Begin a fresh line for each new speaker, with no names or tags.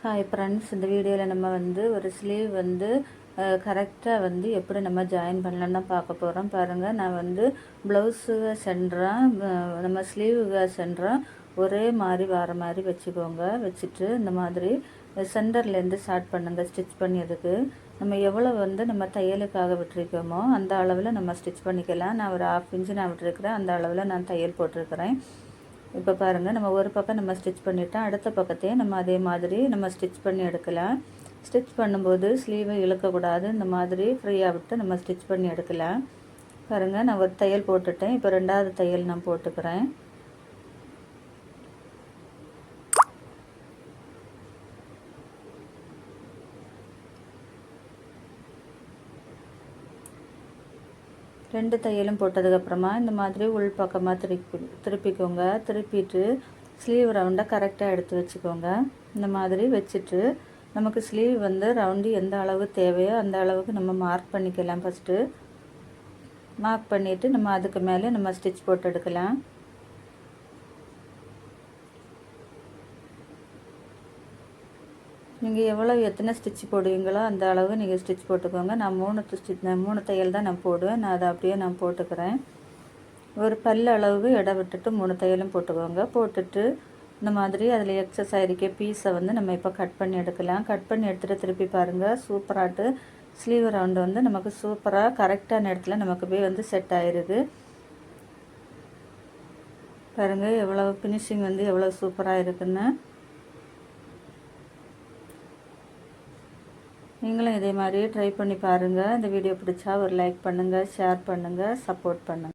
Hi friends, இந்த வீடியோவில் நம்ம ஒரு ஸ்லீவ் கரெக்டாக எப்படி நம்ம ஜாயின் பண்ணலான்னு தான் பார்க்க போகிறோம். பாருங்கள், நான் ப்ளவுஸுக சென்டராக நம்ம ஸ்லீவுக சென்டராக ஒரே மாதிரி வர மாதிரி வச்சுக்கோங்க. வச்சுட்டு இந்த மாதிரி சென்டர்லேருந்து ஸ்டார்ட் பண்ணுங்கள் ஸ்டிச் பண்ணியதுக்கு. நம்ம எவ்வளோ நம்ம தையலுக்காக விட்டுருக்கோமோ அந்த அளவில் நம்ம ஸ்டிச் பண்ணிக்கலாம். நான் ஒரு 1/2 இன்ச்சு நான் விட்டுருக்கிறேன், அந்த அளவில் நான் தையல் போட்டிருக்கிறேன். இப்போ பாருங்கள், நம்ம ஒரு பக்கம் நம்ம ஸ்டிச் பண்ணிட்டோம், அடுத்த பக்கத்தையும் நம்ம அதே மாதிரி நம்ம ஸ்டிச் பண்ணி எடுக்கலாம். ஸ்டிச் பண்ணும்போது ஸ்லீவை இழுக்கக்கூடாது, இந்த மாதிரி ஃப்ரீயாக விட்டு நம்ம ஸ்டிச் பண்ணி எடுக்கலாம். பாருங்கள், நான் ஒரு தையல் போட்டுட்டேன். இப்போ 2வது தையல் நான் போட்டுக்கிறேன். ரெண்டு தையலும் போட்டதுக்கப்புறமா இந்த மாதிரி உள் பக்கமாக திருப்பிக்கோங்க. திருப்பிட்டு ஸ்லீவ் ரவுண்டை கரெக்டாக எடுத்து வச்சுக்கோங்க. இந்த மாதிரி வச்சுட்டு நமக்கு ஸ்லீவ் ரவுண்டு எந்த அளவு தேவையோ அந்த அளவுக்கு நம்ம மார்க் பண்ணிக்கலாம். ஃபஸ்ட்டு மார்க் பண்ணிவிட்டு நம்ம அதுக்கு மேலே நம்ம ஸ்டிச் போட்டு எடுக்கலாம். நீங்கள் எத்தனை ஸ்டிச் போடுவீங்களோ அந்த அளவு நீங்கள் ஸ்டிச் போட்டுக்கோங்க. நான் 3 தையல் தான் நான் போடுவேன். நான் அதை அப்படியே நான் போட்டுக்கிறேன். ஒரு பல்லு அளவு இடம் விட்டுட்டு 3 தையலும் போட்டுக்கோங்க. போட்டுட்டு இந்த மாதிரி அதில் எக்ஸஸ் ஆகிருக்க பீஸை நம்ம இப்போ கட் பண்ணி எடுக்கலாம். கட் பண்ணி எடுத்துகிட்டு திருப்பி பாருங்கள், சூப்பராகிட்டு ஸ்லீவ் ரவுண்டு நமக்கு சூப்பராக கரெக்டான இடத்துல நமக்கு போய் செட் ஆகிருக்கு. பாருங்கள், எவ்வளோ ஃபினிஷிங் எவ்வளோ சூப்பராக இருக்குன்னு. நீங்களும் இதே மாதிரி ட்ரை பண்ணி பாருங்கள். இந்த வீடியோ பிடிச்சா ஒரு லைக் பண்ணுங்கள், ஷேர் பண்ணுங்கள், சப்போர்ட் பண்ணுங்கள்.